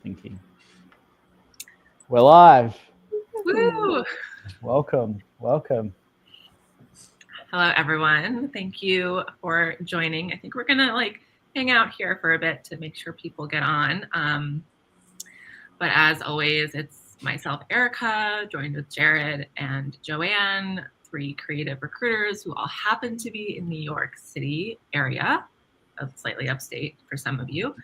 thinking. We're live. Woo! Welcome. Hello, everyone. Thank you for joining. I think we're gonna hang out here for a bit to make sure people get on. But as always, it's myself, Erica, joined with Jared and Joanne, 3 creative recruiters who all happen to be in New York City area, slightly upstate for some of you.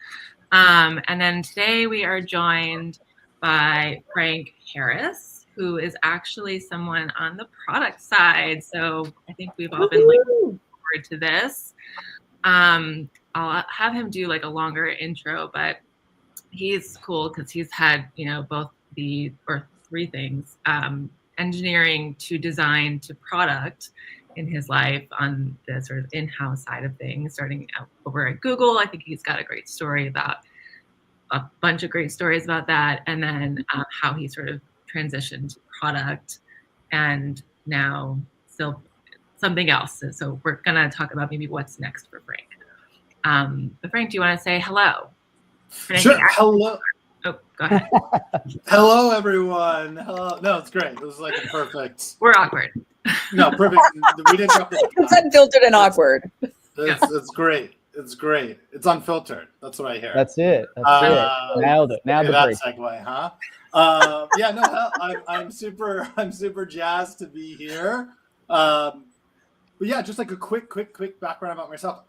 And then today we are joined by Frank Harris, who is actually someone on the product side. So I think we've all been looking forward to this. I'll have him do a longer intro, but he's cool because he's had, both 3 things, engineering to design to product in his life on the sort of in-house side of things, starting out over at Google. I think he's got a bunch of great stories about that. And then how he sort of transitioned to product and now still something else. So we're going to talk about maybe what's next for Frank. But Frank, do you want to say hello? Sure. Hello. Oh, go ahead. Hello, everyone. Hello. No, it's great. It was a perfect. We're awkward. No, perfect. We didn't drop the. It's unfiltered and awkward. It's great. It's great. It's unfiltered. That's what I hear. That's it. Nailed it. Now the that brief. segue, huh? Yeah. No, I'm super jazzed to be here. But yeah, just a quick background about myself.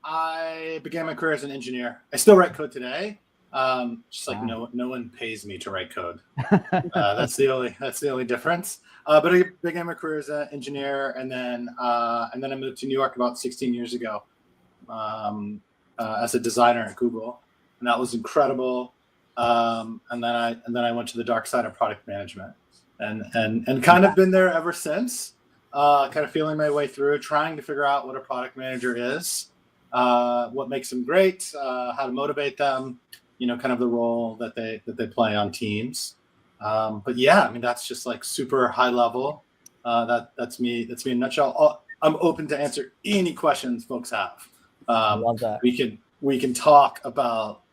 I began my career as an engineer. I still write code today. No one pays me to write code. That's the only difference. But I began my career as an engineer, and then I moved to New York about 16 years ago as a designer at Google, and that was incredible. And then I went to the dark side of product management, and kind of been there ever since. Kind of feeling my way through, trying to figure out what a product manager is, what makes them great, how to motivate them. Kind of the role that they play on teams. But yeah, I mean, that's just super high level. That's me in a nutshell. I'm open to answer any questions folks have. I love that. We can talk about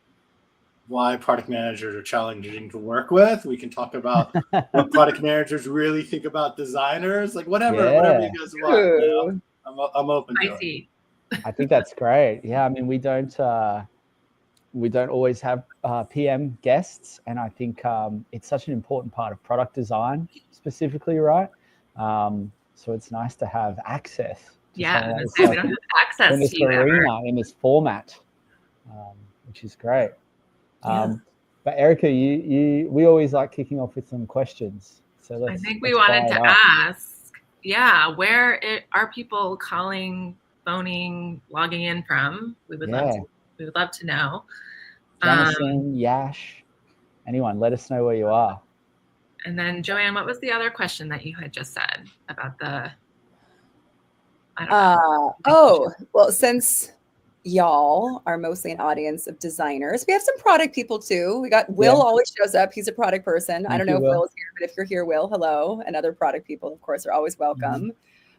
why product managers are challenging to work with. We can talk about what product managers really think about designers. Whatever you guys want. I'm open to it. I think that's great. Yeah, I mean, we don't always have PM guests, and I think it's such an important part of product design specifically, right? So it's nice to have access. Yeah, we don't have access in this to you arena, in this format, which is great. But Erica, we always like kicking off with some questions. So I think we wanted to ask, where are people calling, phoning, logging in from? We would love to know. Jonathan, Yash, anyone, let us know where you are. And then Joanne, what was the other question that you had just said about the? I don't know. Well, since y'all are mostly an audience of designers, we have some product people too. We got Will always shows up. He's a product person. I don't know if Will is here, but if you're here, Will, hello. And other product people, of course, are always welcome. Mm-hmm.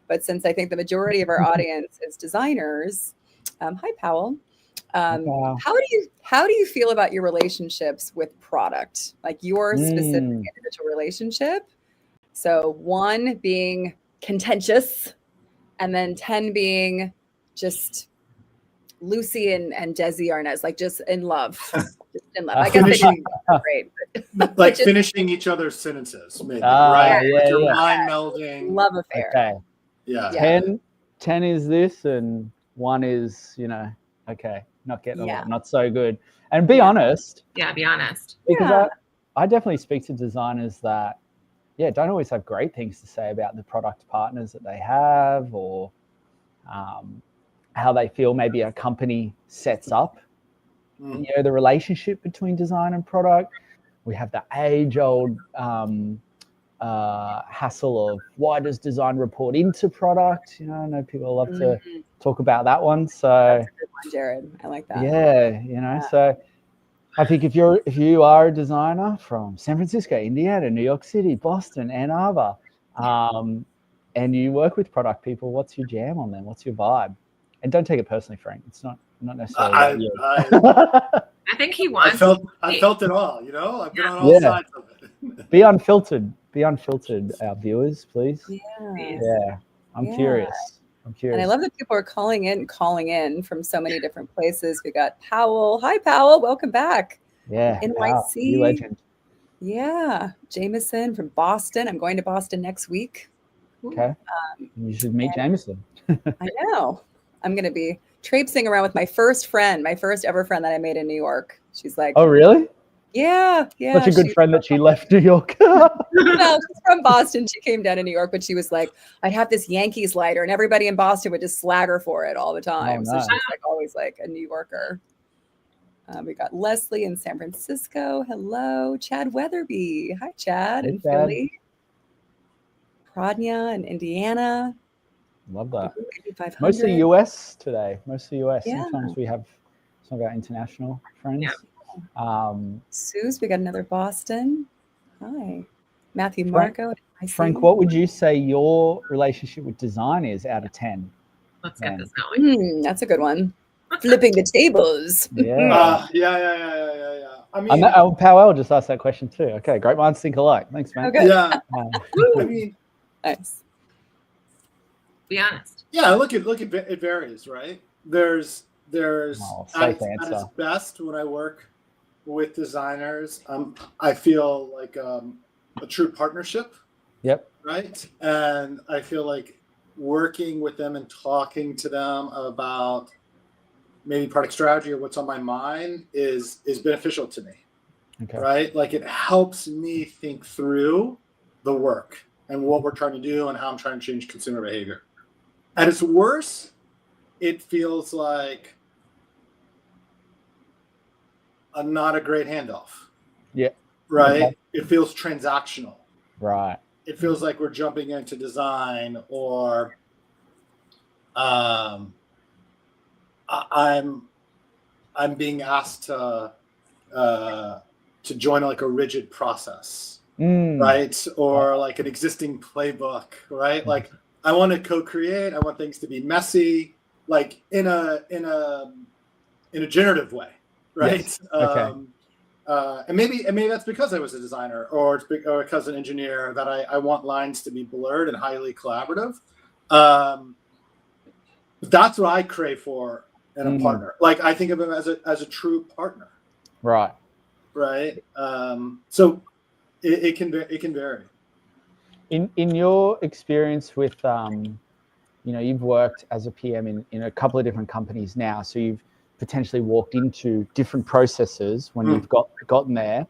But since I think the majority of our audience is designers, hi, Powell. How do you feel about your relationships with product, your specific individual relationship? So 1 being contentious, and then 10 being just Lucy and Desi Arnaz, just in love. Just in love. I guess finishing, great. Finishing each other's sentences, maybe, right? Your mind melding. Love affair. Okay. Yeah. 10 is this, and 1 is, okay, not getting along, not so good. And be honest. Yeah, be honest. Because I definitely speak to designers that, don't always have great things to say about the product partners that they have, or how they feel maybe a company sets up, the relationship between design and product. We have the age-old hassle of why does design report into product? I know people love to talk about that one. So that's a good one, Jared. I like that. Yeah, so I think if you are a designer from San Francisco, Indiana, New York City, Boston, Ann Arbor, and you work with product people, what's your jam on them? What's your vibe? And don't take it personally, Frank. It's not necessarily about you. I think he wants. I felt it all. You know, I've been on all sides of it. Be unfiltered. Be unfiltered, our viewers, please. Yeah. I'm curious. And I love that people are calling in from so many different places. We got Powell. Hi, Powell. Welcome back. Yeah. NYC. You legend. Yeah. Jameson from Boston. I'm going to Boston next week. Okay. You should meet Jameson. I know. I'm going to be traipsing around with my first ever friend that I made in New York. She's like, oh, really? Yeah. Such a good friend that she left New York. Well, she's from Boston. She came down to New York, but she was like, I have this Yankees lighter, and everybody in Boston would just slag her for it all the time. Oh, nice. So she's like always like a New Yorker. We got Leslie in San Francisco. Hello. Chad Weatherby. Hi, Chad in Philly. Pradnya in Indiana. Love that. Mostly US today. Mostly US. Yeah. Sometimes we have some of our international friends. Yeah. Suze, we got another Boston. Hi. Matthew Marco. Frank, what would you say your relationship with design is out of 10? Let's get this going. That's a good one. Flipping the tables. Yeah. Yeah. I mean, Powell just asked that question too. Okay, great minds think alike. Thanks, man. Okay. Yeah. I mean, nice. Be honest. Yeah, look at it varies, right? There's at its best when I work with designers, I feel like a true partnership. Yep. Right. And I feel like working with them and talking to them about maybe product strategy or what's on my mind is beneficial to me. Okay. Right. Like it helps me think through the work and what we're trying to do and how I'm trying to change consumer behavior. At its worst, it feels like not a great handoff. Yeah. Right. Okay. It feels transactional. Right. It feels like we're jumping into design, or I'm being asked to join like a rigid process, right? Or like an existing playbook, right? Like I want to co-create. I want things to be messy, like in a generative way, right? Yes. Okay. And maybe that's because I was a designer or because an engineer that I want lines to be blurred and highly collaborative. That's what I crave for in a partner. Like I think of him as a true partner. Right. Right. So it can vary. In your experience with you've worked as a PM in a couple of different companies now, so you've potentially walked into different processes when you've gotten there.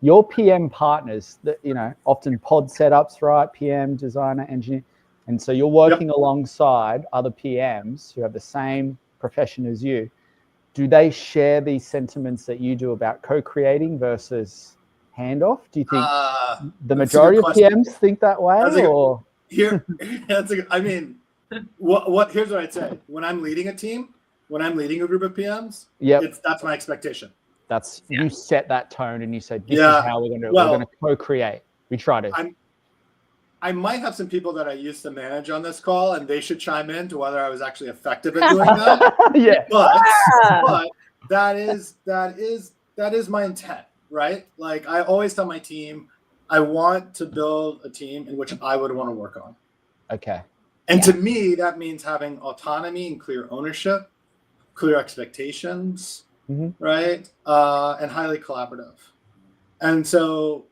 Your PM partners, that often pod setups, right? PM, designer, engineer, and so you're working alongside other PMs who have the same profession as you. Do they share these sentiments that you do about co-creating versus handoff? Do you think the majority of PMs think that way? I mean, here's what I'd say. When I'm leading a team, when I'm leading a group of PMs, that's my expectation. You set that tone and you say, this is how we're going to do it. We're going to co-create. We try to. I might have some people that I used to manage on this call, and they should chime in to whether I was actually effective at doing that. Yeah. But that is my intent, right? Like I always tell my team, I want to build a team in which I would want to work on. Okay. And to me, that means having autonomy and clear ownership, clear expectations, right? And highly collaborative. And so,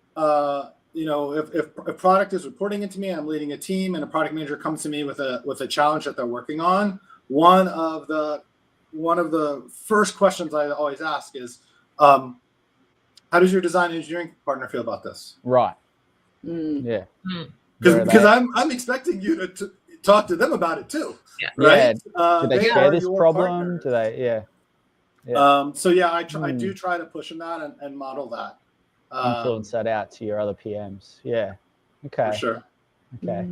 if product is reporting it to me, I'm leading a team, and a product manager comes to me with a challenge that they're working on. One of the first questions I always ask is, how does your design engineering partner feel about this? Right. Yeah. Because I'm expecting you to talk to them about it too. Yeah. Right. Do they share this problem? Partners. Do they? Yeah. I do try to push in that and model that. Influence that out to your other PMs. Yeah. Okay. For sure. Okay.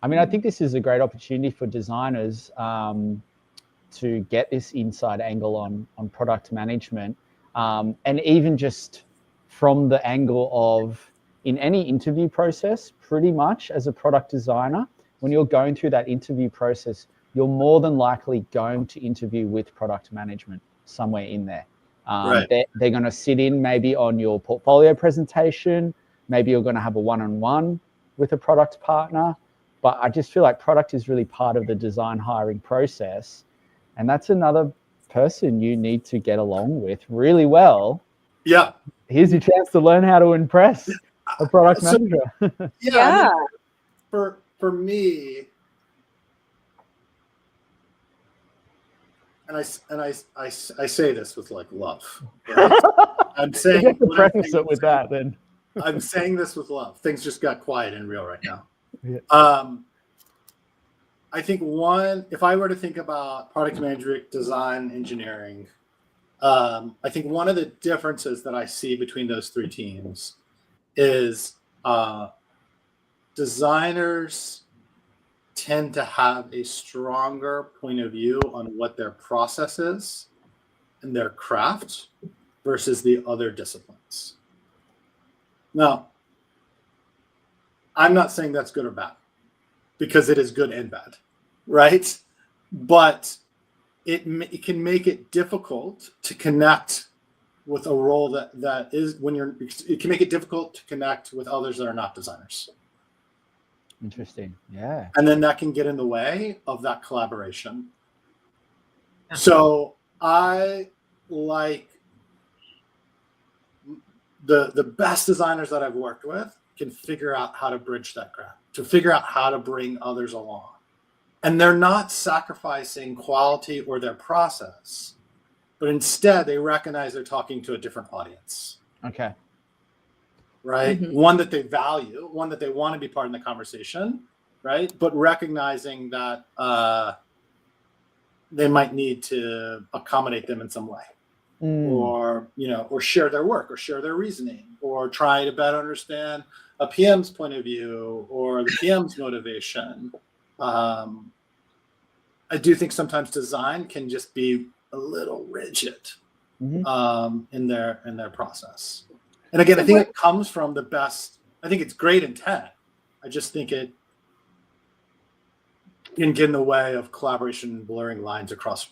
I mean, I think this is a great opportunity for designers to get this inside angle on product management, and even just from the angle of in any interview process, pretty much as a product designer, when you're going through that interview process, you're more than likely going to interview with product management somewhere in there. Right. They're going to sit in maybe on your portfolio presentation. Maybe you're going to have a one-on-one with a product partner. But I just feel like product is really part of the design hiring process. And that's another person you need to get along with really well. Yeah. Here's your chance to learn how to impress a product manager. Yeah. I mean, for me, and I say this with like love. Right? I'm saying, you have to preface it with that then. I'm saying this with love. Things just got quiet and real right now. Yeah. I think if I were to think about product management, design, engineering, I think one of the differences that I see between those three teams is designers tend to have a stronger point of view on what their process is and their craft versus the other disciplines. Now, I'm not saying that's good or bad, because it is good and bad, right? But it can make it difficult to connect with a role that is it can make it difficult to connect with others that are not designers. Interesting. Yeah. And then that can get in the way of that collaboration. So I like the best designers that I've worked with can figure out how to bridge that gap, to figure out how to bring others along. And they're not sacrificing quality or their process, but instead they recognize they're talking to a different audience. Okay. Right? Mm-hmm. One that they value, one that they want to be part of the conversation, right? But recognizing that they might need to accommodate them in some way. Or share their work, or share their reasoning, or try to better understand a PM's point of view or the PM's motivation. I do think sometimes design can just be a little rigid in their process. And again, I think it comes from the best. I think it's great intent. I just think it can get in the way of collaboration and blurring lines across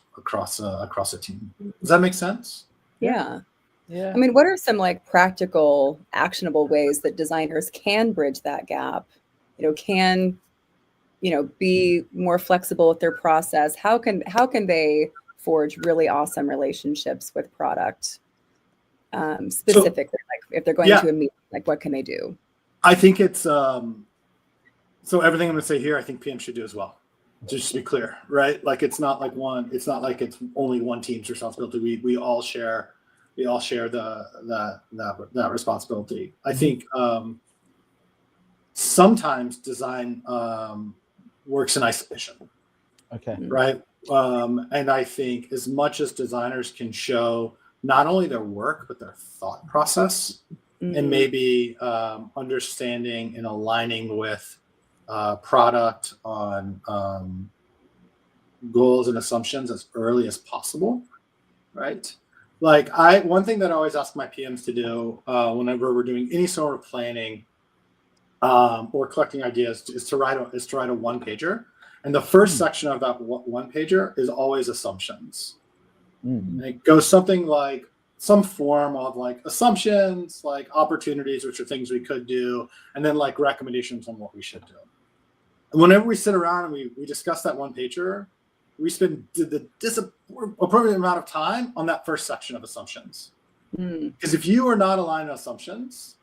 a team. Does that make sense? Yeah. I mean, what are some like practical, actionable ways that designers can bridge that gap? Can be more flexible with their process? How can they forge really awesome relationships with product? Specifically, like if they're going to a meeting, like what can they do? I think it's so everything I'm going to say here, I think PM should do as well. Just to be clear, right? Like it's not like it's only one team's responsibility. We all share that responsibility. I think sometimes design works in isolation. Okay. Right. And I think as much as designers can show not only their work but their thought process, and maybe understanding and aligning with product on goals and assumptions as early as possible, right? Like one thing that I always ask my PMs to do whenever we're doing any sort of planning or collecting ideas is to write a one pager, and the first section of that one pager is always assumptions. And it goes something like some form of like assumptions, like opportunities, which are things we could do, and then like recommendations on what we should do. And whenever we sit around and we discuss that one pager, we spend the appropriate amount of time on that first section of assumptions. Because if you are not aligned on assumptions,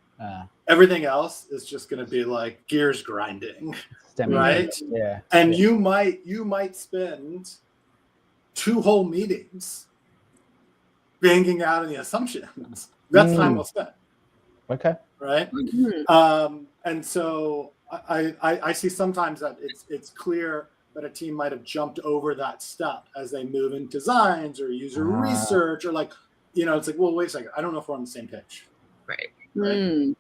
everything else is just going to be like gears grinding, right? Yeah. And you might spend 2 whole meetings banging out on the assumptions. That's time well spent. Okay. Right. And so I see sometimes that it's clear that a team might have jumped over that step as they move in designs or user research, or like, it's like, well, wait a second, I don't know if we're on the same page. Right. And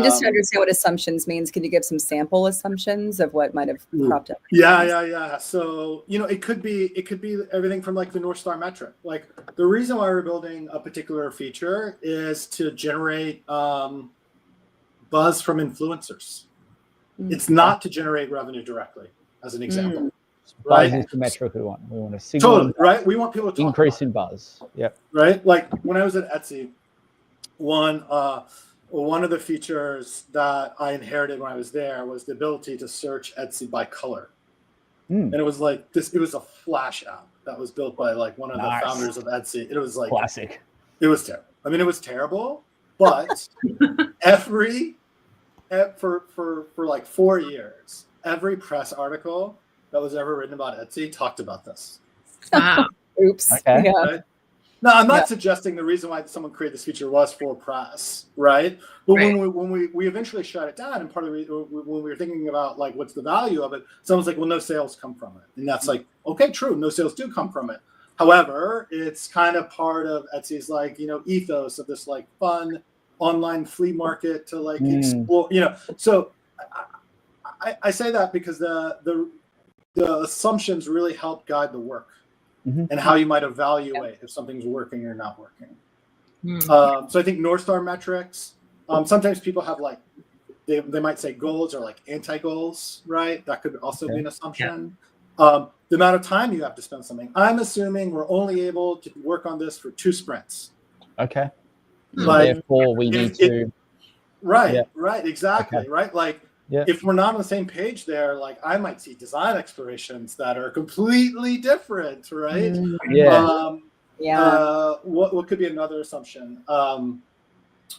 just to understand what assumptions means, can you give some sample assumptions of what might have cropped up? Yeah. So, it could be everything from like the North Star metric. Like the reason why we're building a particular feature is to generate buzz from influencers. It's not to generate revenue directly, as an example. Buzz right? is the metric we want. We want a signal. Totally, right? We want people to talk increase in buzz. Yep. Right? Like when I was at Etsy, one of the features that I inherited when I was there was the ability to search Etsy by color. And it was like this, it was a Flash app that was built by like one of the founders of Etsy. It was like classic. It was terrible. I mean, it was terrible, but for like 4 years, every press article that was ever written about Etsy talked about this. Wow. Oops. Okay. Yeah. Right? Now, I'm not suggesting the reason why someone created this feature was for press, right? But when we eventually shut it down, and part of the reason when we were thinking about like what's the value of it, someone's like, well, no sales come from it, and that's like, okay, true, no sales do come from it. However, it's kind of part of Etsy's like, you know, ethos of this like fun online flea market to like explore, you know. So I say that because the assumptions really help guide the work. And how you might evaluate if something's working or not working. So I think North Star metrics, sometimes people have like, they might say goals or like anti-goals, right? That could also be an assumption. The amount of time you have to spend something. I'm assuming we're only able to work on this for 2 sprints. Okay. Like, therefore, we need to. Right, exactly, right? Like, if we're not on the same page there, like I might see design explorations that are completely different, right? What could be another assumption?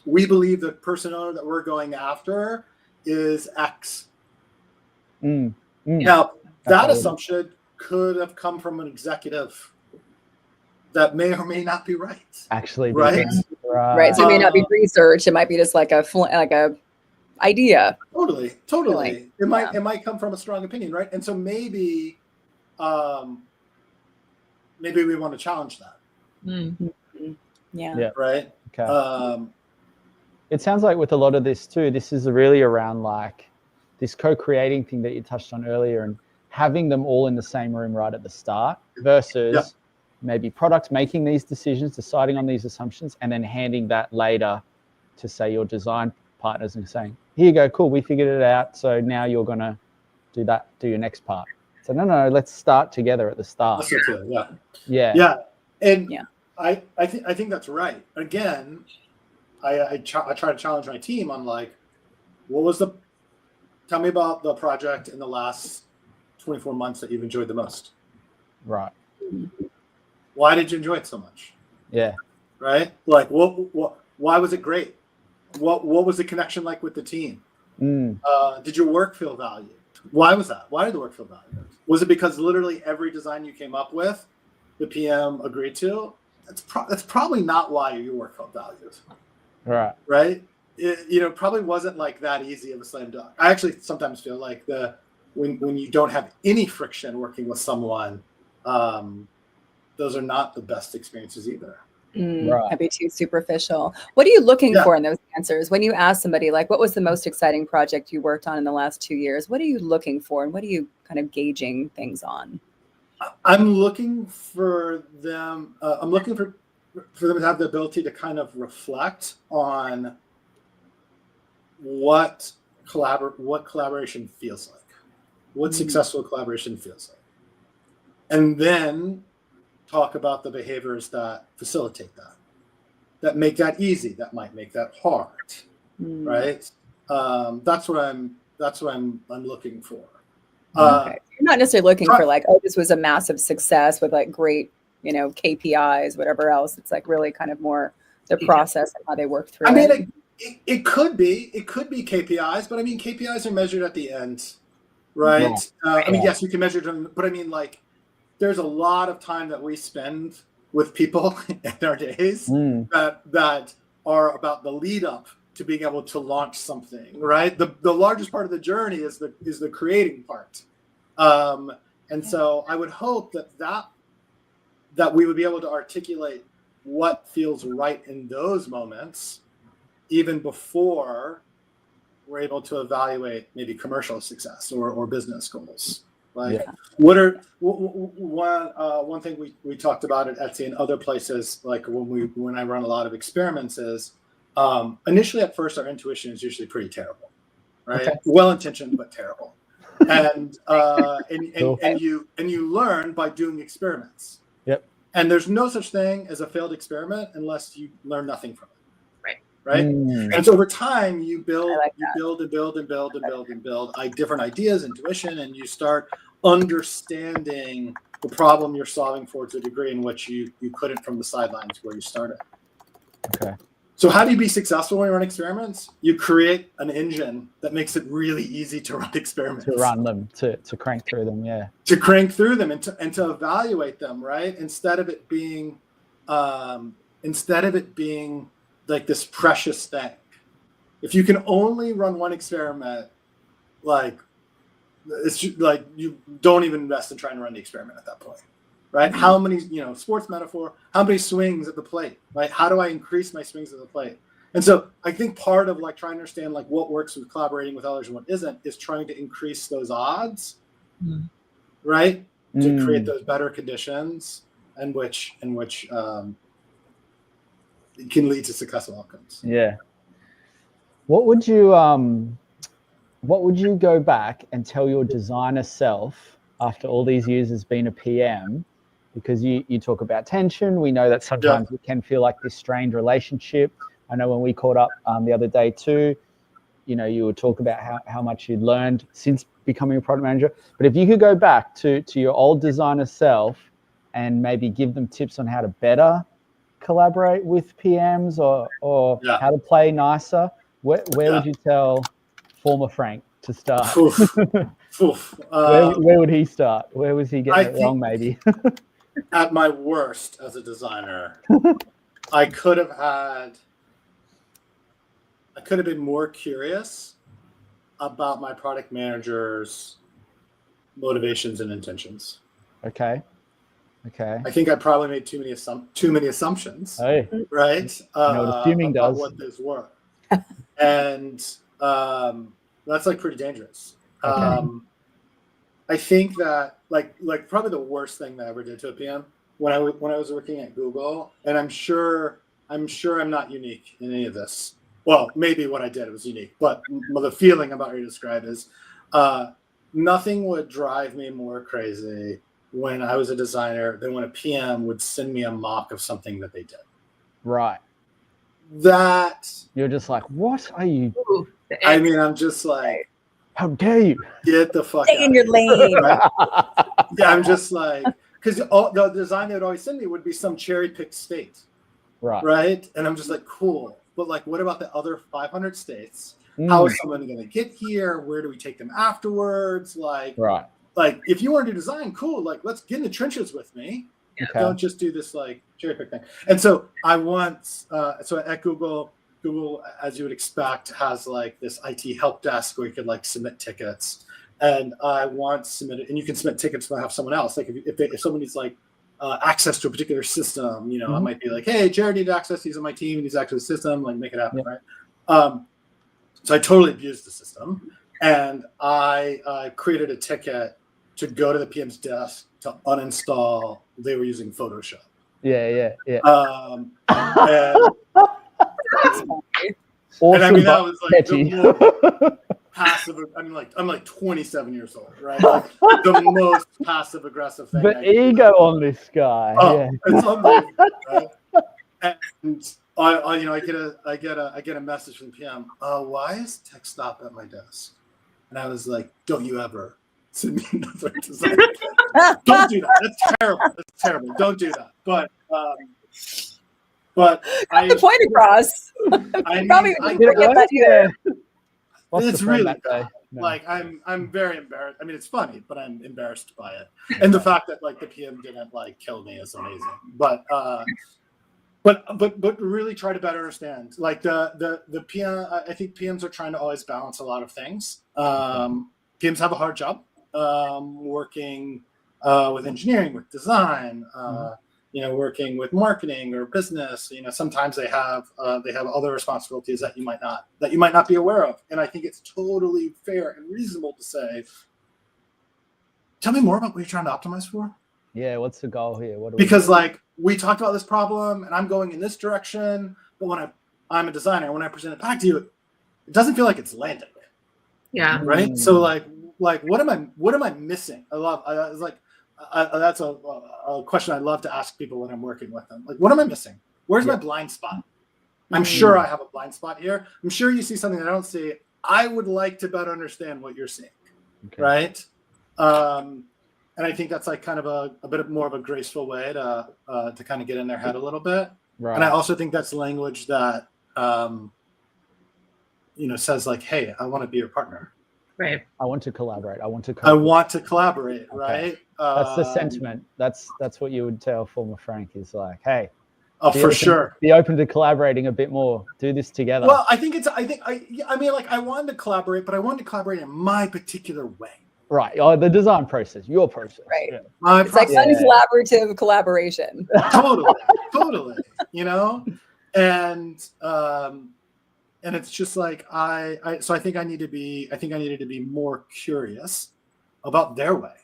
We believe the persona that we're going after is X. Now, that assumption could have come from an executive that may or may not be right. Actually, right? Right. So it may not be research. It might be just like a idea. Totally. It might come from a strong opinion, right? And so maybe we want to challenge that. Yeah. Right. Okay. It sounds like with a lot of this too, this is really around like this co-creating thing that you touched on earlier, and having them all in the same room right at the start versus maybe product making these decisions, deciding on these assumptions, and then handing that later to say your design partners and saying, here you go, cool, we figured it out, so now you're gonna do your next part. So no, let's start together at the start. Yeah. And I think that's right. Again, I try to challenge my team on like, tell me about the project in the last 24 months that you've enjoyed the most. Right. Why did you enjoy it so much? Yeah. Right. Like why was it great? What was the connection like with the team? Did your work feel valued? Why was that? Why did the work feel valued? Was it because literally every design you came up with, the PM agreed to? That's probably not why your work felt valued. Right. It probably wasn't like that easy of a slam dunk. I actually sometimes feel like when you don't have any friction working with someone, those are not the best experiences either. That'd be too superficial. What are you looking for in those answers? When you ask somebody, like, what was the most exciting project you worked on in the last 2 years? What are you looking for? And what are you kind of gauging things on? I'm looking for them. I'm looking for them to have the ability to kind of reflect on what collaboration feels like, what successful collaboration feels like, and then talk about the behaviors that facilitate that make that easy, that might make that hard, right? That's what I'm looking for. Okay. You're not necessarily looking for like, oh, this was a massive success with like great, KPIs, whatever else. It's like really kind of more the process and how they work through. I mean, it could be KPIs, but I mean, KPIs are measured at the end, right? I mean, yes, you can measure them, but I mean, like, there's a lot of time that we spend with people in our days that are about the lead up to being able to launch something, right? The largest part of the journey is the creating part. And so I would hope that we would be able to articulate what feels right in those moments, even before we're able to evaluate maybe commercial success or business goals. Like, what are one thing we talked about at Etsy and other places, like when I run a lot of experiments, is initially at first our intuition is usually pretty terrible, right? Well-intentioned but terrible. and Cool. you learn by doing experiments. Yep. And there's no such thing as a failed experiment unless you learn nothing from it. Right. And so over time you build and build different ideas, intuition, and you start understanding the problem you're solving for to a degree in which you couldn't from the sidelines where you started. Okay. So how do you be successful when you run experiments? You create an engine that makes it really easy to run experiments. To run them, to crank through them, yeah. To crank through them and to evaluate them, right? Instead of it being like this precious thing. If you can only run one experiment, like it's just, like you don't even invest in trying to run the experiment at that point. Right? How many, sports metaphor, how many swings at the plate, right? How do I increase my swings at the plate? And so I think part of like trying to understand like what works with collaborating with others and what isn't is trying to increase those odds, right? To create those better conditions in which it can lead to successful outcomes. Yeah. What would you go back and tell your designer self after all these years as being a PM? Because you talk about tension. We know that sometimes it can feel like this strained relationship. I know when we caught up the other day too, you would talk about how much you'd learned since becoming a product manager. But if you could go back to your old designer self and maybe give them tips on how to better collaborate with PMs or how to play nicer, where would you tell former Frank to start? Where would he start? Where was he getting it wrong maybe? At my worst as a designer, I could have been more curious about my product manager's motivations and intentions. Okay. I think I probably made too many assumptions. Hey. Right? Assuming about does. what those were. And that's like pretty dangerous. Okay. I think that like probably the worst thing that I ever did to a PM when I was working at Google, and I'm sure I'm not unique in any of this. Well, maybe what I did was unique, but the feeling I'm about to describe is nothing would drive me more crazy when I was a designer than when a PM would send me a mock of something that they did. Right. That you're just like, what are you? I mean, I'm just like, how dare you? Get the fuck Stay out in your lane. Right? Yeah, I'm just like, because the design they would always send me would be some cherry picked state. Right. And I'm just like, cool. But like, what about the other 500 states? How is someone going to get here? Where do we take them afterwards? Like, if you want to do design, cool. Like, let's get in the trenches with me. Okay. Don't just do this like cherry pick thing. And so I want, so at Google, as you would expect, has like this IT help desk where you could like submit tickets. And I want to submit it, and you can submit tickets to have someone else. Like if someone needs like access to a particular system, I might be like, hey, Jared needs access. He's on my team. He needs access to the system. Like make it happen, right? So I totally abused the system, and I created a ticket to go to the PM's desk to uninstall. They were using Photoshop. Yeah. And I mean, that was like the passive. I'm like 27 years old, right? Like the most passive aggressive thing. The ego on this guy. It's unbelievable, right? And I get a message from the PM. Why is tech stop at my desk? And I was like, don't you ever send me another design. Don't do that. That's terrible. Don't do that. But I the point across. It's really bad. No. Like I'm very embarrassed. I mean, it's funny, but I'm embarrassed by it. And the fact that like the PM didn't like kill me is amazing. But really try to better understand. Like the PM, I think PMs are trying to always balance a lot of things. PMs have a hard job working with engineering, with design, working with marketing or business. Sometimes they have other responsibilities that you might not be aware of. And I think it's totally fair and reasonable to say, tell me more about what you're trying to optimize for. Yeah, what's the goal here? Because like we talked about this problem and I'm going in this direction, but when I'm a designer, when I present it back to you, it doesn't feel like it's landing. Yeah. Right. So like, Like, what am I missing? That's a question I love to ask people when I'm working with them. Like, what am I missing? Where's my blind spot? I'm sure I have a blind spot here. I'm sure you see something that I don't see. I would like to better understand what you're seeing, right? And I think that's like kind of a bit more of a graceful way to kind of get in their head a little bit. Right. And I also think that's language that says like, hey, I want to be your partner. Right. I want to collaborate. I want to collaborate, right? That's the sentiment. That's what you would tell former Frank is like, hey, sure. Be open to collaborating a bit more. Do this together. Well, I wanted to collaborate, but I wanted to collaborate in my particular way. Right. Oh, the design process, your process. Right. Yeah. It's like uncollaborative collaboration. Totally. And it's just like so I think I needed to be more curious about their way.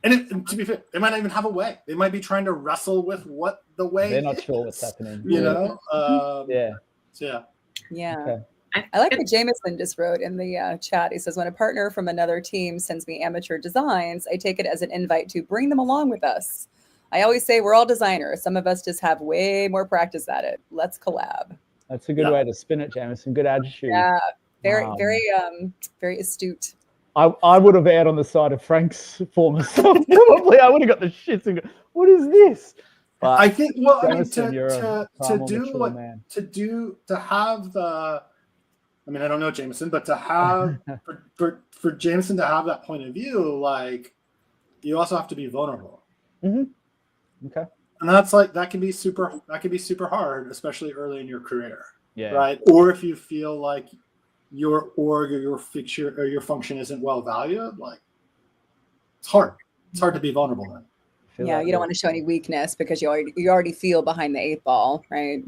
And to be fair, they might not even have a way. They might be trying to wrestle with what the way they're not is, sure what's happening. Yeah. Yeah. Okay. I like what Jameson just wrote in the chat. He says, when a partner from another team sends me amateur designs, I take it as an invite to bring them along with us. I always say we're all designers. Some of us just have way more practice at it. Let's collab. That's a good way to spin it, Jameson. Good attitude. Yeah, very astute. I would have erred on the side of Frank's former self. Probably I would have got the shits and go, what is this? But I think Jameson, I don't know Jameson, but to have for Jameson to have that point of view, like you also have to be vulnerable. Mm-hmm. Okay. And that's like that can be super hard, especially early in your career. Yeah. Right. Or if you feel like your org or your feature or your function isn't well valued, like it's hard. It's hard to be vulnerable then. Yeah, you don't want to show any weakness because you already feel behind the 8 ball, right?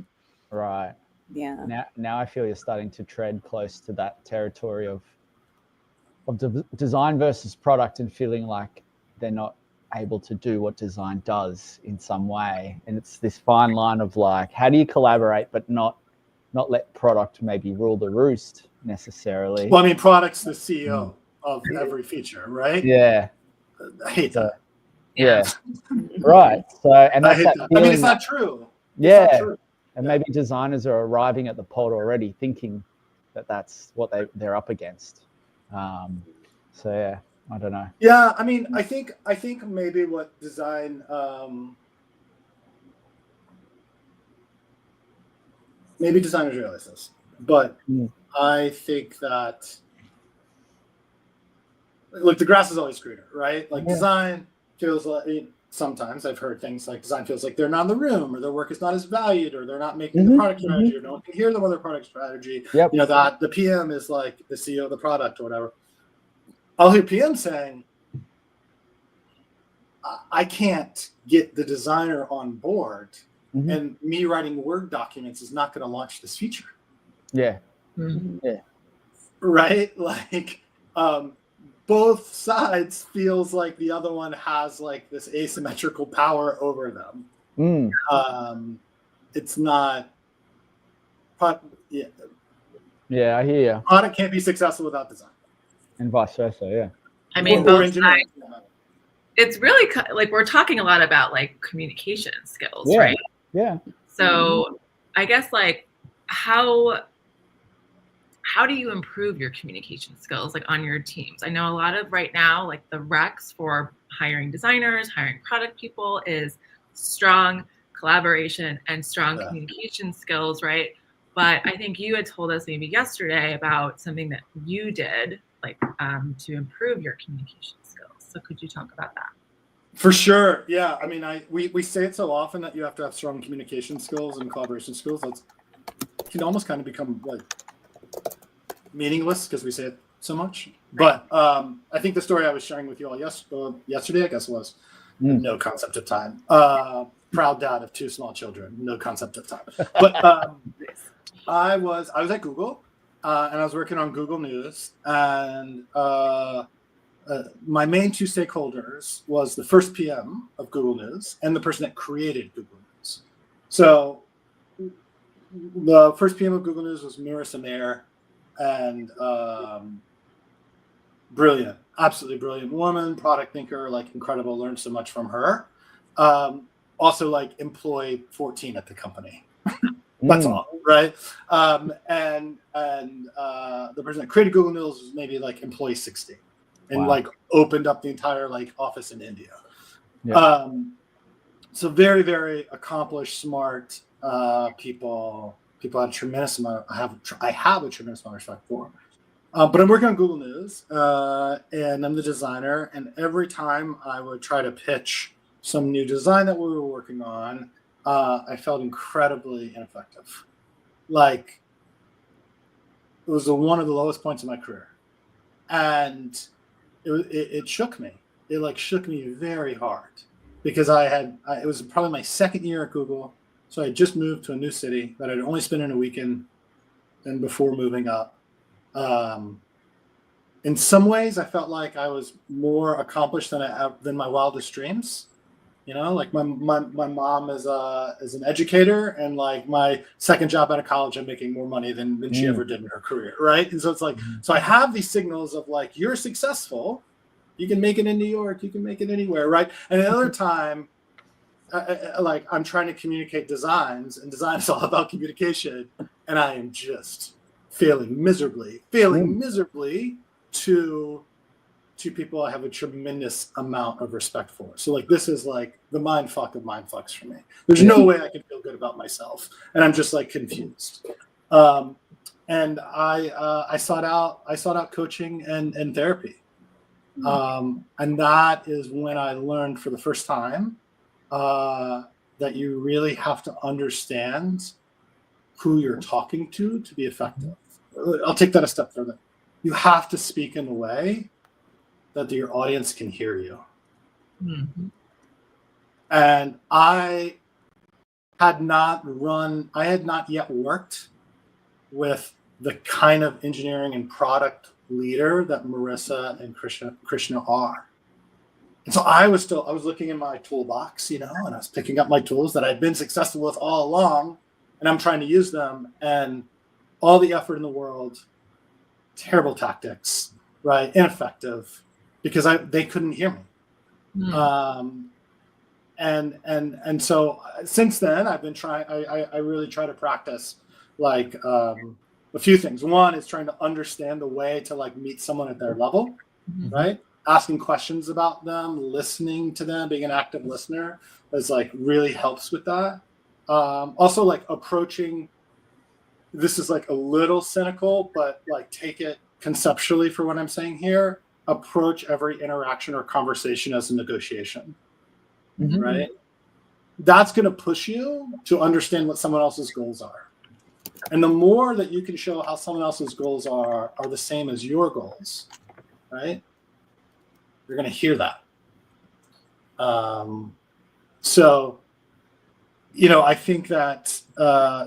Right. Yeah. Now I feel you're starting to tread close to that territory of design versus product and feeling like they're not able to do what design does in some way. And it's this fine line of like, how do you collaborate but not let product maybe rule the roost necessarily? Well, I mean, product's the CEO of every feature, right? Yeah. I hate that. Yeah. Right. So, and that's that. I mean, it's not true. Yeah. Not true. And maybe designers are arriving at the pod already thinking that that's what they're up against. So yeah, I don't know. Yeah, I mean, I think maybe what design maybe designers realize this, but I think that look, the grass is always greener, right? Like design feels like sometimes I've heard things like design feels like they're not in the room or their work is not as valued or they're not making the product strategy or no one can hear them on their product strategy. Yep. That the PM is like the CEO of the product or whatever. I'll hear PM saying, I can't get the designer on board and me writing Word documents is not going to launch this feature. Yeah. Yeah. Right? Like, both sides feels like the other one has like this asymmetrical power over them. It's not. Yeah, I hear you. Product can't be successful without design. And vice versa, yeah. I mean, both sides. It's really like we're talking a lot about like communication skills, right? Yeah. So I guess like how do you improve your communication skills like on your teams? I know a lot of right now, like the recs for hiring designers, hiring product people is strong collaboration and strong communication skills, right? But I think you had told us maybe yesterday about something that you did like to improve your communication skills. So could you talk about that? For sure. Yeah. I mean, we say it so often that you have to have strong communication skills and collaboration skills. It can almost kind of become like meaningless because we say it so much. But I think the story I was sharing with you all yesterday, I guess was no concept of time. Proud dad of 2 small children, no concept of time. But I was at Google and I was working on Google News, and my main 2 stakeholders was the first PM of Google News and the person that created Google News. So the first PM of Google News was Marissa Mayer, and brilliant, absolutely brilliant woman, product thinker, like incredible. Learned so much from her. Also, like employee 14 at the company. That's all, right? And the person that created Google News was maybe like employee 60, and like opened up the entire like office in India. Yeah. So very, very accomplished, smart people. People have a tremendous amount. I have a tremendous amount of respect for. But I'm working on Google News, and I'm the designer. And every time I would try to pitch some new design that we were working on, I felt incredibly ineffective. Like, it was one of the lowest points in my career, and it shook me. It like shook me very hard, because it was probably my second year at Google, so I just moved to a new city that I'd only spent in a weekend, and before moving up. In some ways, I felt like I was more accomplished than my wildest dreams. You know, like my mom is an educator, and like my second job out of college, I'm making more money than she ever did in her career, right? And so it's like, so I have these signals of like, you're successful, you can make it in New York, you can make it anywhere, right? And another time, like I'm trying to communicate designs, and design is all about communication, and I am just failing miserably to people I have a tremendous amount of respect for. So like, this is like the mind fuck of mind fucks for me. There's no way I can feel good about myself, and I'm just like confused. And I sought out coaching and therapy, and that is when I learned for the first time that you really have to understand who you're talking to be effective. I'll take that a step further. You have to speak in a way that your audience can hear you. Mm-hmm. And I had not yet worked with the kind of engineering and product leader that Marissa and Krishna are. And so I was looking in my toolbox, you know, and I was picking up my tools that I'd been successful with all along, and I'm trying to use them, and all the effort in the world, terrible tactics, right? Ineffective, because they couldn't hear me. And so since then I've been trying, I really try to practice like a few things. One is trying to understand the way to like meet someone at their level, right? Asking questions about them, listening to them, being an active listener is like really helps with that. Also like approaching, this is like a little cynical, but like take it conceptually for what I'm saying here. Approach every interaction or conversation as a negotiation, right? That's going to push you to understand what someone else's goals are. And the more that you can show how someone else's goals are the same as your goals, right? You're going to hear that. So, you know, I think that,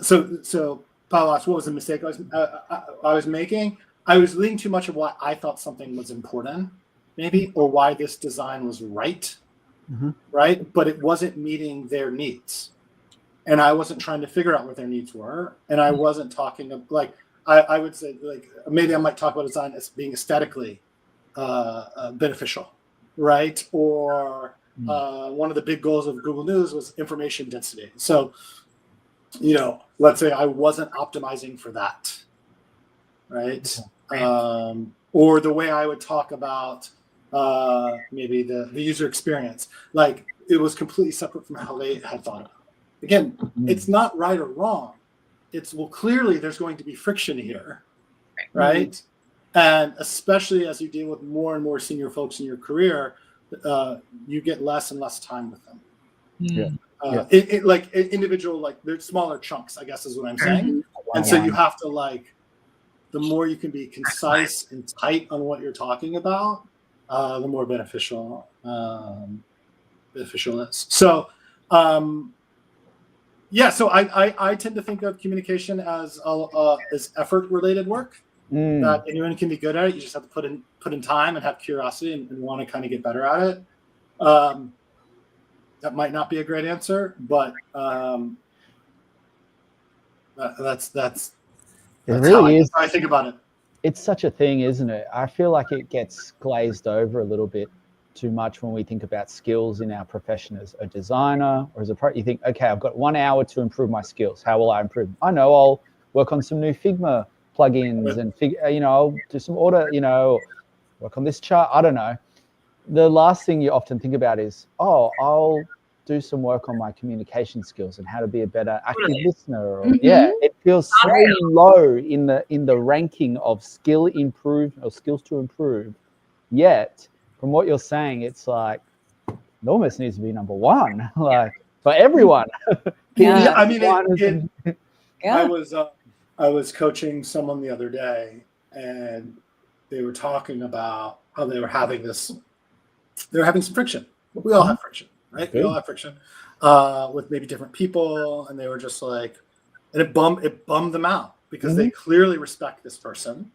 so Paolo, what was the mistake I was making? I was leaning too much of why I thought something was important, maybe, or why this design was right, right? But it wasn't meeting their needs. And I wasn't trying to figure out what their needs were. And I wasn't talking of, like, I would say, like, maybe I might talk about design as being aesthetically beneficial, right? Or one of the big goals of Google News was information density. So, you know, let's say I wasn't optimizing for that, right? Or the way I would talk about maybe the user experience, like it was completely separate from how they had thought about it. Again, it's not right or wrong. It's, well, clearly there's going to be friction here, right? And especially as you deal with more and more senior folks in your career, you get less and less time with them. Like individual, like they're smaller chunks, I guess is what I'm saying. And so you have to, like, the more you can be concise and tight on what you're talking about, the more beneficial it is. So, so I tend to think of communication as effort-related work that anyone can be good at it. You just have to put in time and have curiosity and want to kind of get better at it. That might not be a great answer, but that's it really is. How I think about it. it's such a thing, isn't it? I feel like it gets glazed over a little bit too much when we think about skills in our profession as a designer or as a pro. You think, okay, I've got 1 hour to improve my skills. How will I improve? I know I'll work on some new Figma plugins and I'll do some work on this chart. I don't know. The last thing you often think about is, I'll do some work on my communication skills and how to be a better active listener. Or, it feels so low in the ranking of skill improve or skills to improve. Yet, from what you're saying, it's like it almost needs to be number one, like for everyone. I mean, I was coaching someone the other day, and they were talking about how they were having some friction. We all have friction, right? We all have friction with maybe different people, and they were just like, and it bummed them out because they clearly respect this person,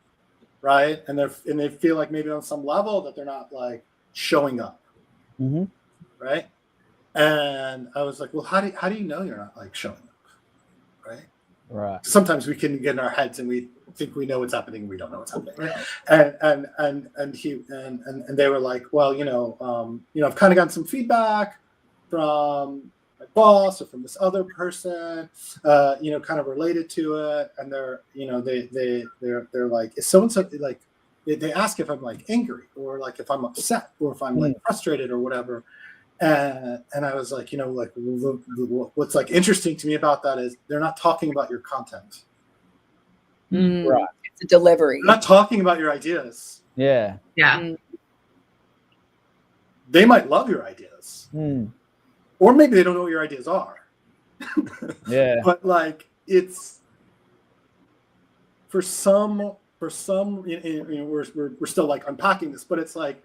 right? And they feel like maybe on some level that they're not like showing up, right? And I was like, well, how do you know you're not like showing up, right? Right. Sometimes we can get in our heads and we think we know what's happening and we don't know what's happening. Right. And they were like, well, I've kind of gotten some feedback from my boss or from this other person, kind of related to it. And they're like, is so-and-so like, they ask if I'm like angry or like if I'm upset or if I'm like frustrated or whatever. And I was like, what's like interesting to me about that is they're not talking about your content. Right. It's a delivery. They're not talking about your ideas. Yeah. Yeah. They might love your ideas. Or maybe they don't know what your ideas are. Yeah. But like it's for some we're still like unpacking this, but it's like,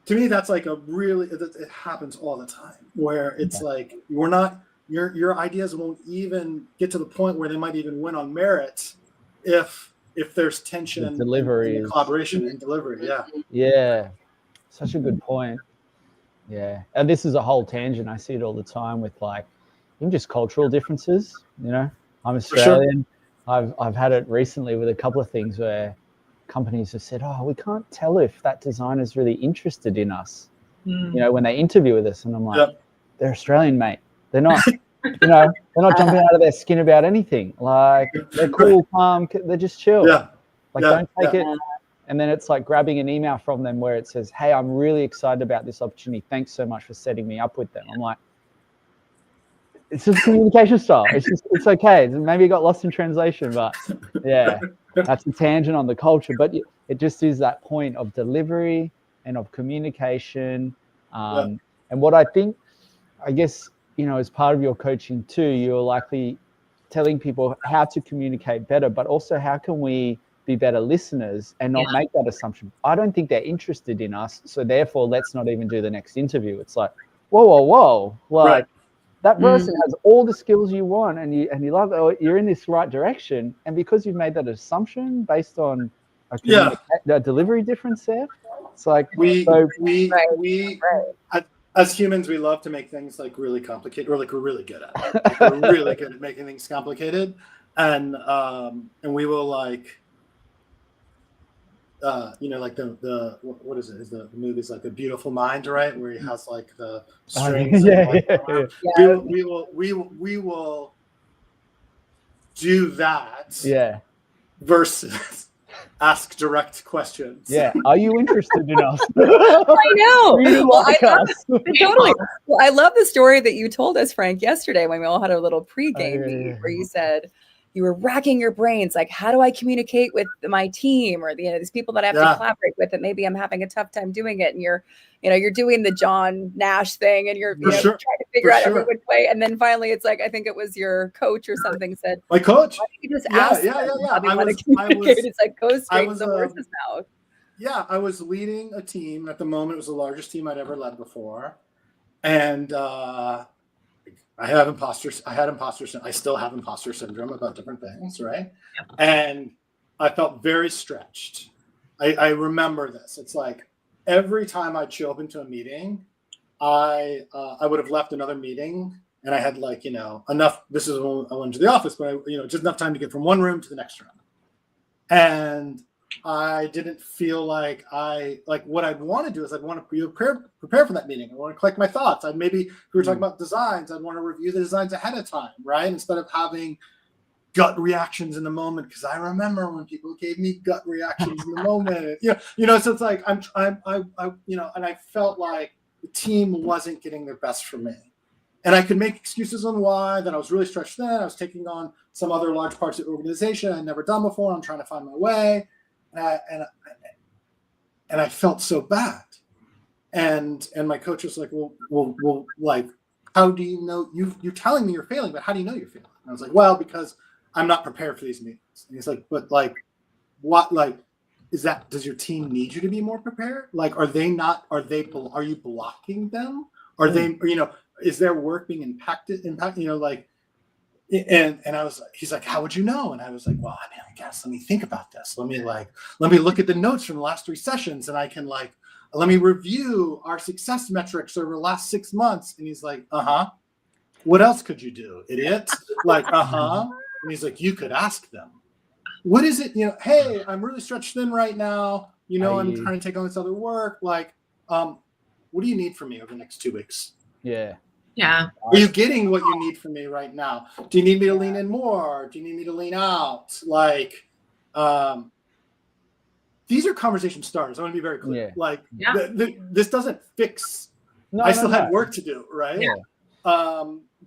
to me, that's like it happens all the time where it's like your ideas won't even get to the point where they might even win on merit if there's tension and collaboration and delivery. Yeah. Such a good point. Yeah. And this is a whole tangent. I see it all the time with like even just cultural differences. I'm Australian. Sure. I've had it recently with a couple of things where companies have said, we can't tell if that designer's really interested in us, when they interview with us. And I'm like, they're Australian, mate. They're not, they're not jumping out of their skin about anything. Like they're cool, calm, they're just chill. Don't take it. And then it's like grabbing an email from them where it says, hey, I'm really excited about this opportunity. Thanks so much for setting me up with them. I'm like, it's just communication style. It's okay. Maybe it got lost in translation, but yeah. That's a tangent on the culture, but it just is that point of delivery and of communication. And what I think, I guess, as part of your coaching too, you're likely telling people how to communicate better, but also how can we be better listeners and not make that assumption. I don't think they're interested in us, so therefore let's not even do the next interview. It's like, whoa. Like, that person has all the skills you want and you love it, you're in this right direction. And because you've made that assumption based on a delivery difference there, it's like as humans, we love to make things like really complicated, or like we're really good at it. Like we're really good at making things complicated. And we will like, like the what is it? Is the movie's like A Beautiful Mind, right? Where he has like the strings. We will do that. Yeah. Versus ask direct questions. Yeah. Are you interested in us? I know. Well, I love the story that you told us, Frank, yesterday when we all had our little pregame meet where you said you were racking your brains, like, how do I communicate with my team or these people that I have to collaborate with, and maybe I'm having a tough time doing it. And you're doing the John Nash thing, and you're trying to figure out every which way. And then finally, it's like, I think it was your coach or something said, my coach. Why don't you just ask how they want to communicate? It's like go straight to the horse's mouth. Yeah, I was leading a team at the moment. It was the largest team I'd ever led before, and I had imposter syndrome. I still have imposter syndrome about different things, right? Yep. And I felt very stretched. I remember this. It's like every time I'd show up into a meeting, I would have left another meeting, and I had like enough. This is when I went to the office, but just enough time to get from one room to the next room. And I didn't feel like what I'd want to do is I'd want to prepare for that meeting. I want to collect my thoughts. I'd maybe, if we were talking about designs, I'd want to review the designs ahead of time, right? Instead of having gut reactions in the moment, because I remember when people gave me gut reactions in the moment. So it's like and I felt like the team wasn't getting their best from me. And I could make excuses on why, that I was really stretched thin. I was taking on some other large parts of the organization I'd never done before. I'm trying to find my way. And I felt so bad. And my coach was like, well, like, how do you know you're telling me you're failing, but how do you know you're failing? And I was like, well, because I'm not prepared for these meetings. And he's like, but like, what, like, does your team need you to be more prepared? Like, are you blocking them? Are they, is their work being impacted, and he's like, how would you know? And I was like, well, I mean, I guess, let me think about this. Let me look at the notes from the last 3 sessions, and I can let me review our success metrics over the last 6 months. And he's like, what else could you do, idiot? Like, and he's like, you could ask them. What is it? Hey, I'm really stretched thin right now. I'm trying to take on this other work. Like, what do you need from me over the next 2 weeks? Yeah. Yeah. Are you getting what you need from me right now? Do you need me to lean in more? Do you need me to lean out? Like, these are conversation starters. I want to be very clear. Yeah. Like, Yeah. This doesn't fix. I still had work to do, right? Yeah.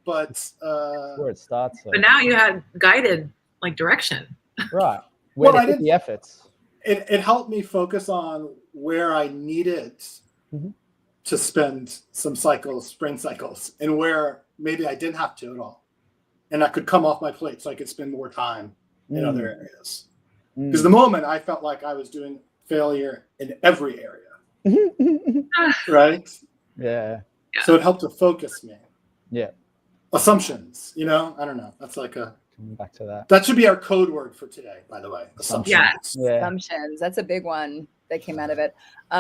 But That's where it starts. But now you had guided direction. Right. Where Well, to put the efforts. It helped me focus on where I needed to spend some spring cycles, and where maybe I didn't have to at all. And I could come off my plate so I could spend more time in other areas. Because the moment I felt like I was doing failure in every area. Right? Yeah. So it helped to focus me. Yeah. Assumptions, I don't know. That's like Coming back to that. that should be our code word for today, by the way. Assumptions. Yeah. Assumptions. That's a big one that came out of it.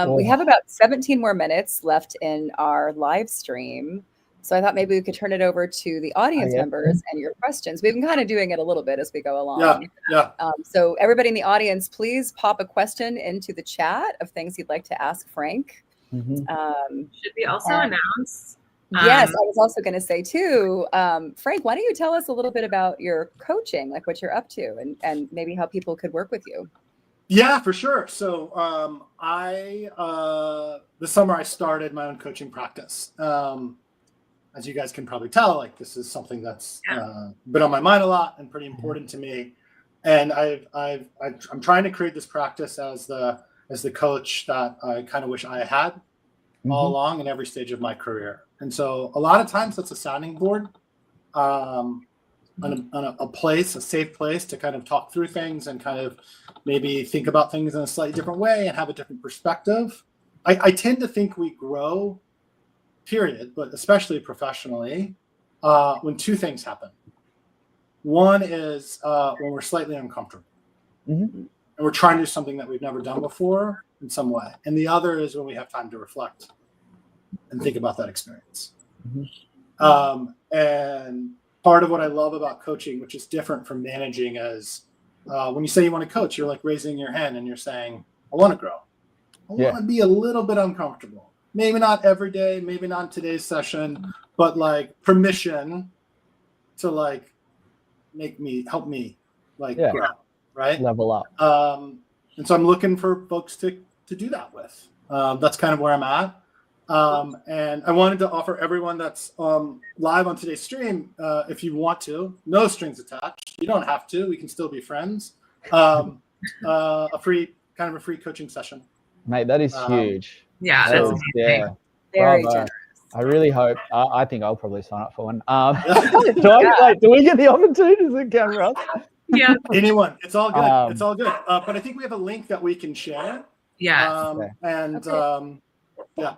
We have about 17 more minutes left in our live stream. So I thought maybe we could turn it over to the audience members and your questions. We've been kind of doing it a little bit as we go along. Yeah. So everybody in the audience, please pop a question into the chat of things you'd like to ask Frank. Should we also announce? Yes, I was also going to say too, Frank, why don't you tell us a little bit about your coaching, like what you're up to, and maybe how people could work with you? Yeah, for sure. So this summer I started my own coaching practice. As you guys can probably tell, like, this is something that's been on my mind a lot and pretty important to me. And I'm trying to create this practice as the coach that I kind of wish I had all along in every stage of my career. And so a lot of times that's a sounding board, on a safe place to kind of talk through things and kind of maybe think about things in a slightly different way and have a different perspective. I tend to think we grow, period, but especially professionally, when 2 things happen. One is when we're slightly uncomfortable and we're trying to do something that we've never done before in some way. And the other is when we have time to reflect and think about that experience. And part of what I love about coaching, which is different from managing, is when you say you want to coach, you're like raising your hand and you're saying, I want to grow. I want to be a little bit uncomfortable. Maybe not every day, maybe not in today's session, but like permission to like help me grow, right? Level up. And so I'm looking for folks to do that with. That's kind of where I'm at. And I wanted to offer everyone that's live on today's stream, if you want to, no strings attached. You don't have to. We can still be friends. A free coaching session. Mate, that is huge. Yeah, that's amazing. Yeah. Very Bravo. generous. I really hope. I think I'll probably sign up for one. Do we get the opportunity to camera? Yeah. Anyone? It's all good. It's all good. But I think we have a link that we can share. Yeah. Yeah.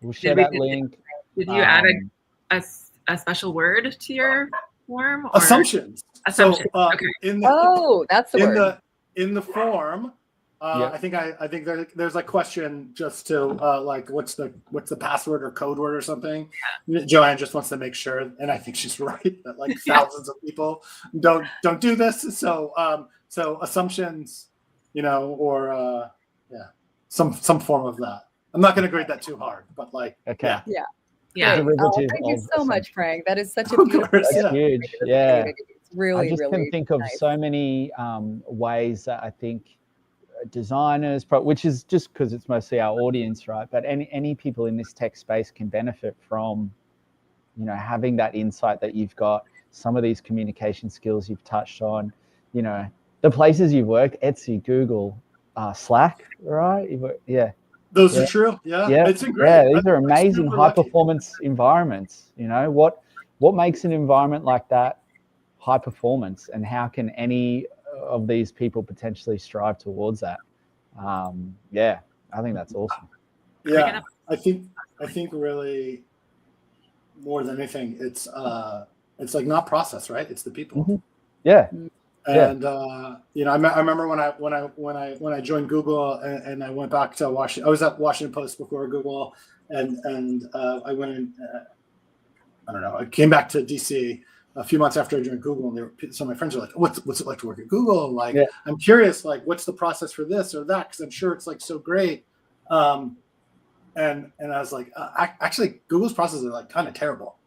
We'll share that link. Did you add a special word to your form? Or? Assumptions. Assumptions. Okay. That's the word. In the form, I think there's a question just to like what's the password or code word or something. Joanne just wants to make sure, and I think she's right, that like thousands of people don't do this. So assumptions or some form of that. I'm not going to grade that too hard, but like, okay. Yeah. Thank you so much, Frank. That is such a beautiful. That's huge. Yeah. It's really, I just really can think of nice. so many ways that I think designers, which is just because it's mostly our audience, right? But any people in this tech space can benefit from, having that insight that you've got, some of these communication skills you've touched on, the places you've worked, Etsy, Google, Slack, right? Yeah. Those are true. Yeah. It's been great. Yeah, these are amazing high performance environments. What makes an environment like that high performance, and how can any of these people potentially strive towards that? I think that's awesome. Yeah, I think really more than anything, it's like not process, right? It's the people. Mm-hmm. Yeah. And I remember when I joined Google and I went back to Washington. I was at Washington Post before Google, and I went in. I don't know. I came back to DC a few months after I joined Google, and some of my friends are like, "What's it like to work at Google?" And like, I'm curious, like, what's the process for this or that? Because I'm sure it's like so great. And I was like, actually, Google's processes are like kind of terrible,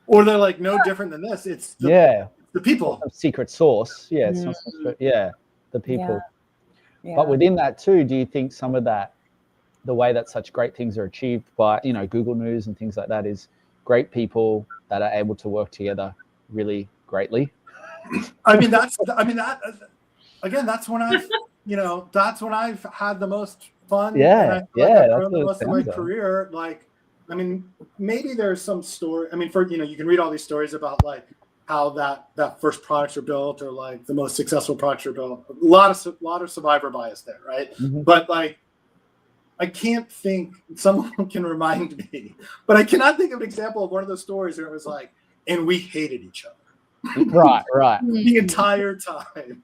or they're like no different than this. It's the people. Secret sauce. Yeah, it's not. The people. Yeah. But within that too, do you think some of that, the way that such great things are achieved by Google News and things like that, is great people that are able to work together really greatly? I mean that again, that's when I've had the most fun. I've grown the most of my career. Like, I mean, maybe there's some story. I mean, you can read all these stories about like how that first products are built, or like the most successful products are built. A lot of survivor bias there, right? Mm-hmm. But like, I can't think, someone can remind me, but I cannot think of an example of one of those stories where it was like, and we hated each other. Right. The entire time,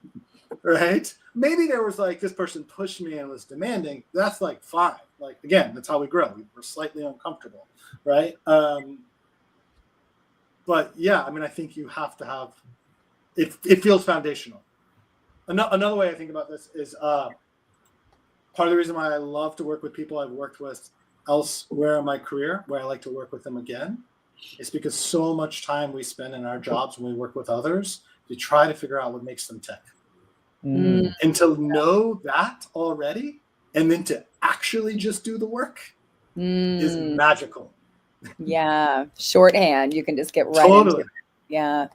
right? Maybe there was like, this person pushed me and was demanding. That's like fine. Like, again, that's how we grow. We're slightly uncomfortable, right? But yeah, I mean, I think you have to have, it feels foundational. Another way I think about this is, part of the reason why I love to work with people I've worked with elsewhere in my career, where I like to work with them again, is because so much time we spend in our jobs when we work with others to try to figure out what makes them tick. And to know that already, and then to actually just do the work is magical. Yeah. Shorthand. You can just get right into it. Yeah.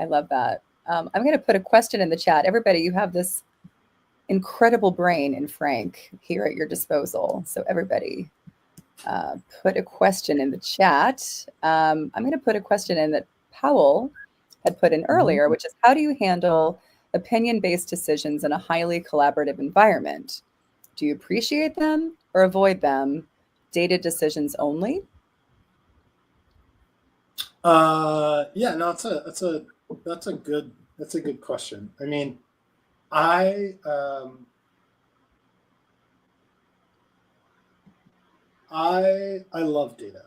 I love that. I'm going to put a question in the chat. Everybody, you have this incredible brain in Frank here at your disposal. So everybody put a question in the chat. I'm going to put a question in that Powell had put in earlier, which is, how do you handle opinion-based decisions in a highly collaborative environment? Do you appreciate them or avoid them? Data decisions only? That's a good question. I mean, I love data.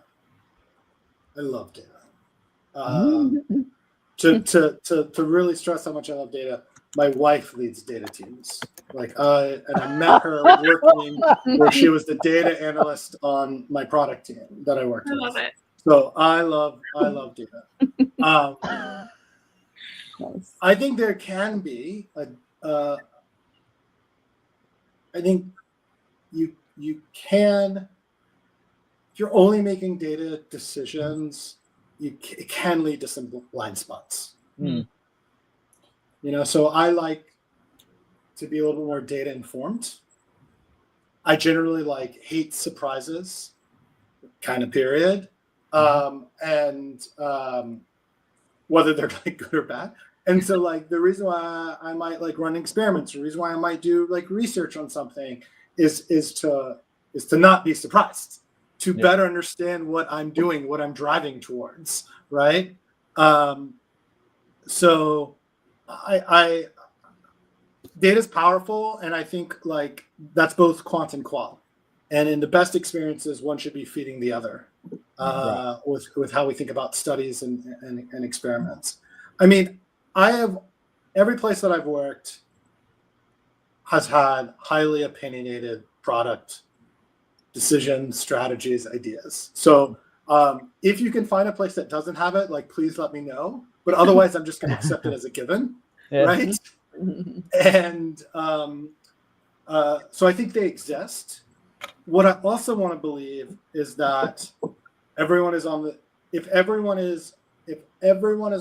To really stress how much I love data, my wife leads data teams. And I met her working where she was the data analyst on my product team that I worked with. I love it. So I love data. I think there can be I think you can, if you're only making data decisions, it can lead to some blind spots. So I like to be a little bit more data informed. I generally hate surprises, kind of period. Whether they're good or bad. And so the reason why I might run experiments, the reason why I might do research on something is to not be surprised, to better understand what I'm doing, what I'm driving towards, right? So I data's powerful, and I think that's both quant and qual. And in the best experiences, one should be feeding the other with how we think about studies and experiments. I mean, I have every place that I've worked has had highly opinionated product decisions, strategies, ideas. So if you can find a place that doesn't have it, like, please let me know. But otherwise, I'm just going to accept it as a given, right? And so I think they exist. What I also want to believe is that everyone is on the if everyone is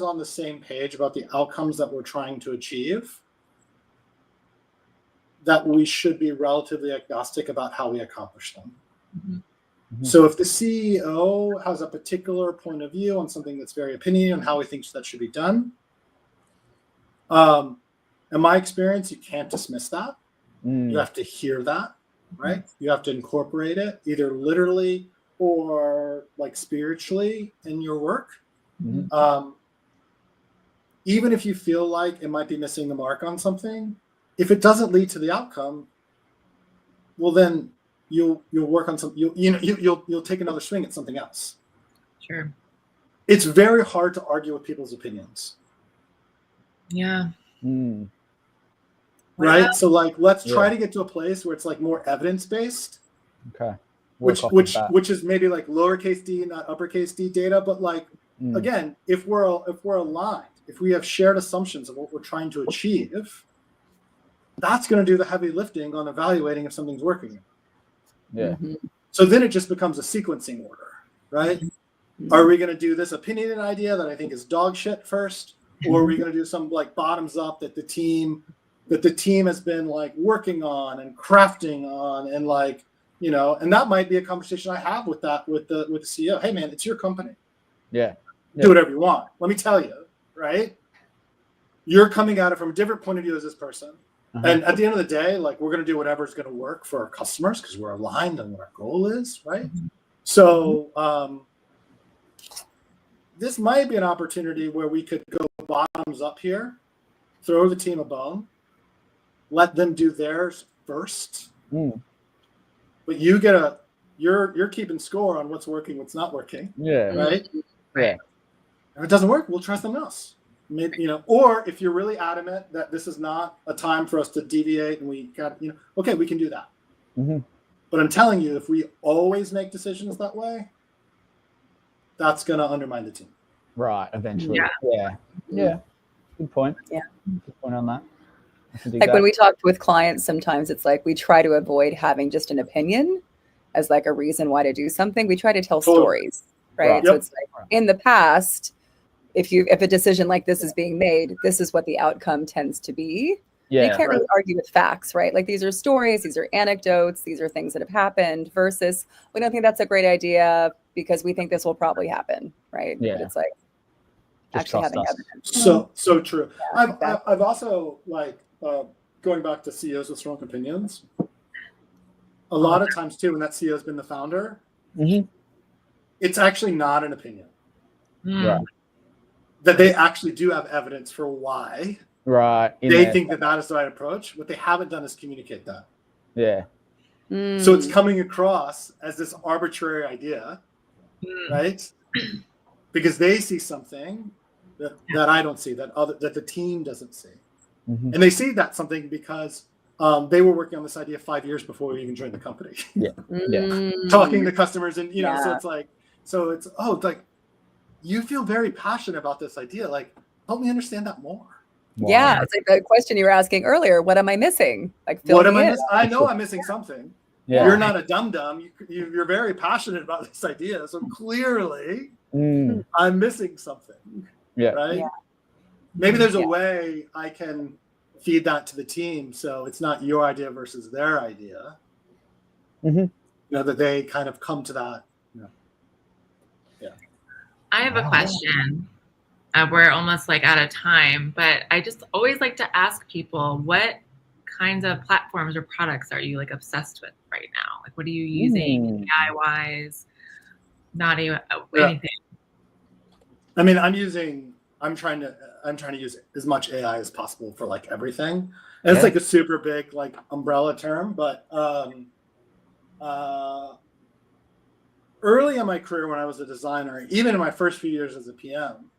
on the same page about the outcomes that we're trying to achieve, that we should be relatively agnostic about how we accomplish them. So if the CEO has a particular point of view on something that's very opinionated on how he thinks that should be done, in my experience, you can't dismiss that. You have to hear that, right? You have to incorporate it either literally or like spiritually in your work. Even if you feel like it might be missing the mark on something, if it doesn't lead to the outcome, well, then you'll work on some. You'll take another swing at something else. Sure. It's very hard to argue with people's opinions. Yeah. Right. So like, let's try to get to a place where it's like more evidence based. Okay. Which is maybe like lowercase d, not uppercase d data, but like again, if we're aligned, if we have shared assumptions of what we're trying to achieve, that's going to do the heavy lifting on evaluating if something's working. So then it just becomes a sequencing order, right? Are we going to do this opinionated idea that I think is dog shit first, or are we going to do some like bottoms up that the team has been like working on and crafting on, and like, you know, and that might be a conversation I have with the CEO. Hey man, it's your company. Do whatever you want. Let me tell you, right? You're coming at it from a different point of view as this person. And at the end of the day, like, we're going to do whatever is going to work for our customers because we're aligned on what our goal is, right? So this might be an opportunity where we could go bottoms up here, throw the team a bone, let them do theirs first. But you're keeping score on what's working, what's not working. Right? If it doesn't work, we'll try something else. Maybe, you know, or if you're really adamant that this is not a time for us to deviate and we got, you know, okay, we can do that. But I'm telling you, if we always make decisions that way, that's going to undermine the team. Right. Eventually. Yeah. Good point. Good point on that. Like when we talk with clients, sometimes it's like we try to avoid having just an opinion as like a reason why to do something. We try to tell stories, right? So it's like in the past, if a decision like this is being made, this is what the outcome tends to be. You can't really argue with facts, right? Like these are stories, these are anecdotes, these are things that have happened versus we don't think that's a great idea because we think this will probably happen, right? But it's like just actually having evidence. So true. I've also like going back to CEOs with strong opinions. A lot of times too, when that CEO has been the founder, it's actually not an opinion. That they actually do have evidence for why they think that is the right approach. What they haven't done is communicate that. So it's coming across as this arbitrary idea, right? Because they see something that I don't see, that the team doesn't see. And they see that something because they were working on this idea 5 years before we even joined the company. Talking to customers and, you know, so it's like, you feel very passionate about this idea. Like, help me understand that more. It's like the question you were asking earlier. What am I missing? Like, what am I missing? I know I'm missing something. You're not a dum-dum. You're very passionate about this idea. So clearly, I'm missing something. Right? Maybe there's a way I can feed that to the team so it's not your idea versus their idea. You know, that they kind of come to that. I have a question. We're almost like out of time, but I just always like to ask people, what kinds of platforms or products are you like obsessed with right now? Like, what are you using AI wise? Not even anything. I mean, I'm trying to use as much AI as possible for like everything. And it's like a super big like umbrella term, but early in my career when I was a designer, even in my first few years as a PM,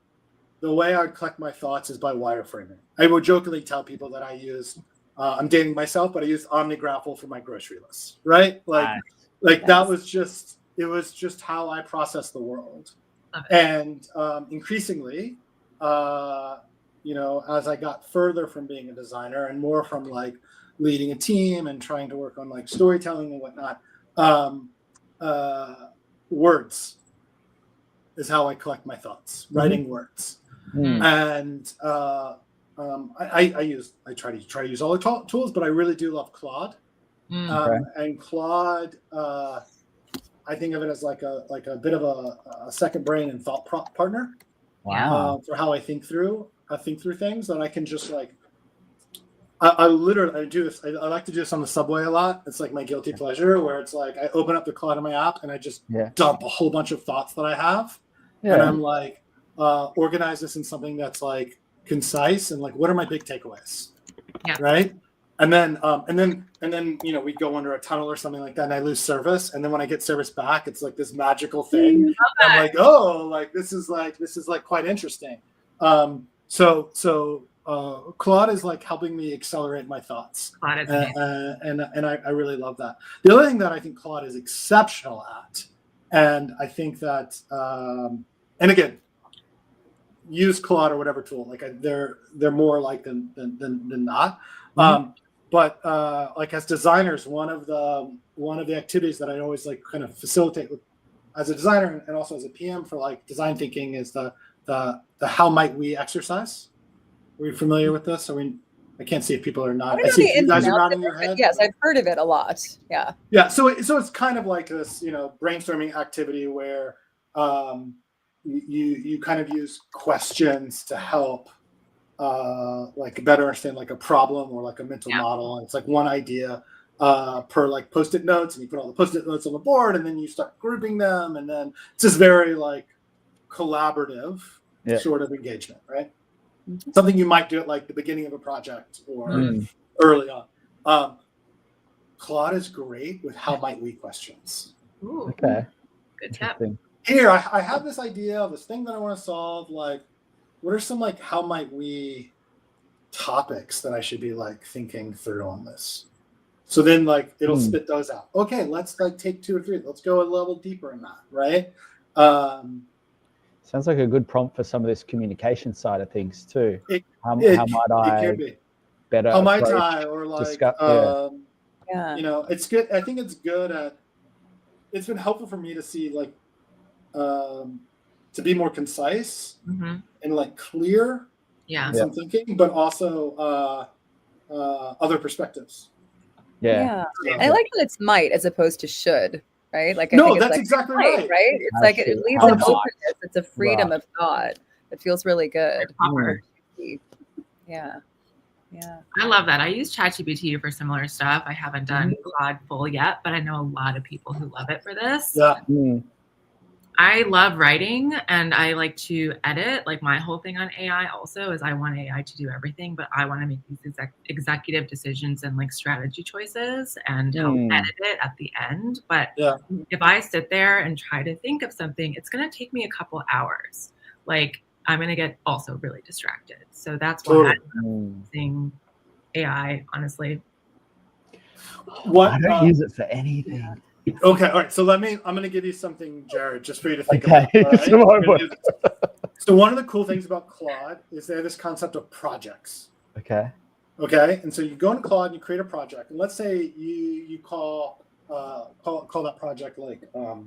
the way I would collect my thoughts is by wireframing. I would jokingly tell people that I use, I'm dating myself, but I use OmniGraffle for my grocery list, right? Like that was just, it was just how I process the world. And increasingly, you know, as I got further from being a designer and more from like leading a team and trying to work on like storytelling and whatnot, words is how I collect my thoughts, writing words. And I try to use all the tools, but I really do love Claude. And Claude, I think of it as like a bit of a second brain and thought partner. Wow. For how I think through things, that I can just like, I literally do this. I like to do this on the subway a lot. It's like my guilty pleasure, where it's like I open up the Claude in my app and I just dump a whole bunch of thoughts that I have, and I'm like, organize this in something that's like concise and like, what are my big takeaways, right? And then you know, we go under a tunnel or something like that, and I lose service. And then when I get service back, it's like this magical thing. I'm like, oh, like this is like quite interesting. So Claude is like helping me accelerate my thoughts, and I really love that. The other thing that I think Claude is exceptional at, and I think that, and again, use Claude or whatever tool. Like they're more like than not. But like as designers, one of the activities that I always like kind of facilitate with, as a designer and also as a PM for like design thinking, is the how might we exercise. Are you familiar with this? I can't see if people are not. I see if you guys are nodding your head. Yes, I've heard of it a lot. Yeah. Yeah. So it's kind of like this, you know, brainstorming activity where you kind of use questions to help like better understand like a problem or like a mental model. And it's like one idea per like Post-it notes, and you put all the Post-it notes on the board, and then you start grouping them, and then it's just very like collaborative sort of engagement, right? Something you might do at like the beginning of a project or early on. Claude is great with how might we questions. Ooh, okay. Good tip. Here, I have this idea of this thing that I want to solve. Like, what are some like how might we topics that I should be like thinking through on this? So then like it'll spit those out. Okay, let's like take 2 or 3. Let's go a level deeper in that, right? Sounds like a good prompt for some of this communication side of things too. How might I better? How might I, or like, discuss, you know, it's good. I think it's good at. It's been helpful for me to see like, to be more concise and like clear. In some thinking, but also other perspectives. I like that it's might as opposed to should. Right? Like, no, that's like, exactly right. Right? It's like it leaves an openness. It's a freedom of thought. It feels really good. Yeah. I love that. I use ChatGPT for similar stuff. I haven't done Claude full yet, but I know a lot of people who love it for this. I love writing, and I like to edit. Like my whole thing on AI also is I want AI to do everything, but I want to make these executive decisions and like strategy choices and help edit it at the end. But if I sit there and try to think of something, it's going to take me a couple hours. Like I'm going to get also really distracted. So that's why I'm using AI, honestly. I don't use it for anything. Okay, all right. So I'm going to give you something, Jared, just for you to think about. Right? So one of the cool things about Claude is they have this concept of projects. Okay. And so you go into Claude and you create a project. And let's say you call that project like, well,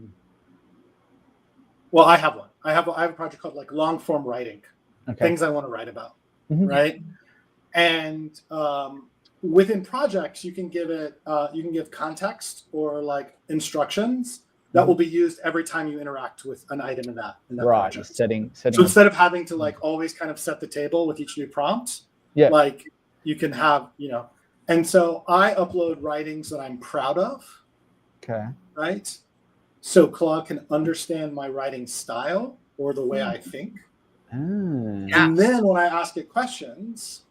I have one. I have a project called like long form writing. Things I want to write about. Right. And within projects, you can give context or like instructions that will be used every time you interact with an item in that project. Setting. So instead of having to like always kind of set the table with each new prompt, like you can have, you know, and so I upload writings that I'm proud of. Right. So Claude can understand my writing style or the way I think. And then when I ask it questions,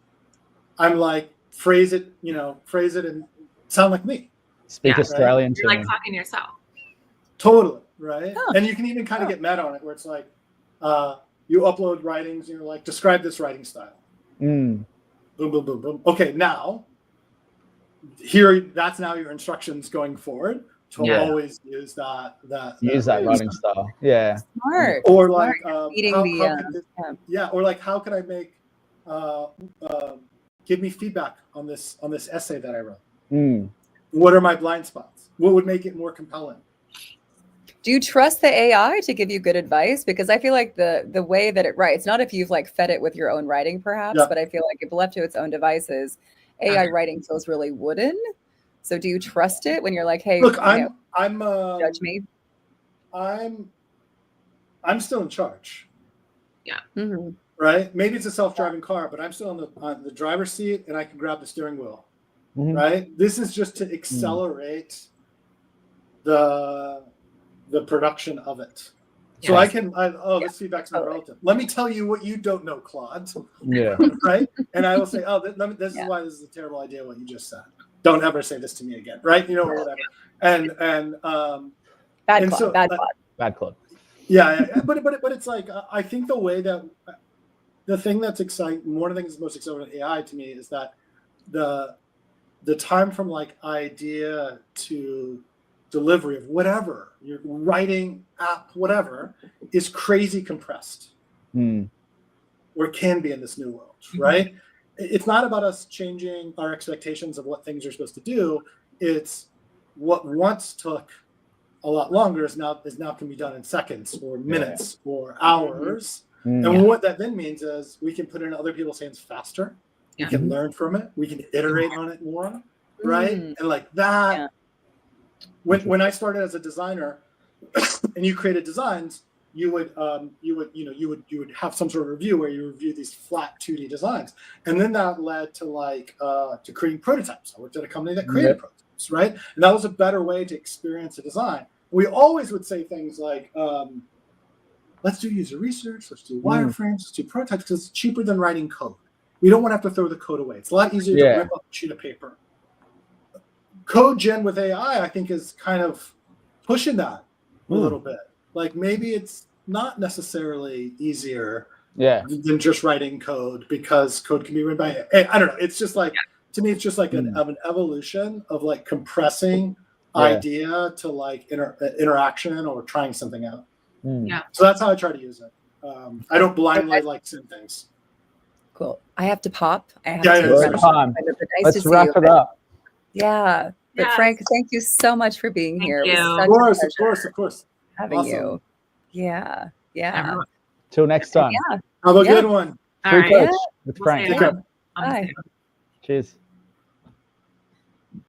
I'm like, phrase it and sound like me. Speak Australian to You're like talking to yourself. Totally, right? And you can even kind of get meta on it where it's like, you upload writings, and you're like, describe this writing style. Boom, boom, boom, boom. Okay, now that's now your instructions going forward to always use that writing style. Yeah. Smart. Or like or like how can I make give me feedback on this essay that I wrote. What are my blind spots? What would make it more compelling? Do you trust the AI to give you good advice? Because I feel like the way that it writes, not if you've like fed it with your own writing perhaps, but I feel like if left to its own devices, AI writing feels really wooden. So do you trust it when you're like, hey, look, I'm judge me? I'm still in charge. Yeah. Mm-hmm. Right? Maybe it's a self-driving car, but I'm still on the driver's seat and I can grab the steering wheel. Right? This is just to accelerate the production of it. So I can, this feedback's not relative. Let me tell you what you don't know, Claude. Yeah. Right? And I will say, this is why this is a terrible idea, what you just said. Don't ever say this to me again. Right? You know, or whatever. And bad Claude. Yeah. But it's like, I think the way that, the thing that's exciting, one of the things that's most exciting about AI to me is that the time from like idea to delivery of whatever you're writing, app, whatever, is crazy compressed, or can be in this new world, right? It's not about us changing our expectations of what things are supposed to do. It's what once took a lot longer is now can be done in seconds or minutes or hours. And what that then means is we can put it in other people's hands faster. We can learn from it. We can iterate on it more, right? And like that. Yeah. When I started as a designer, and you created designs, you would have some sort of review where you review these flat 2D designs, and then that led to to creating prototypes. I worked at a company that created prototypes, right? And that was a better way to experience a design. We always would say things like, let's do user research, let's do wireframes, let's do prototypes, because it's cheaper than writing code. We don't want to have to throw the code away. It's a lot easier to rip up a sheet of paper. Code gen with AI, I think, is kind of pushing that a little bit. Like maybe it's not necessarily easier than just writing code, because code can be written by AI. I don't know. It's just like, to me, it's just like an evolution of like compressing idea to like interaction or trying something out. So that's how I try to use it. I don't blindly like send things. Cool. I have to pop. I have to time. Let's wrap it up. Yeah. But Frank, thank you so much for being here. It was such of course. Having you. Yeah. Till next time. Have a good one. All right. With Frank. Bye. Cheers.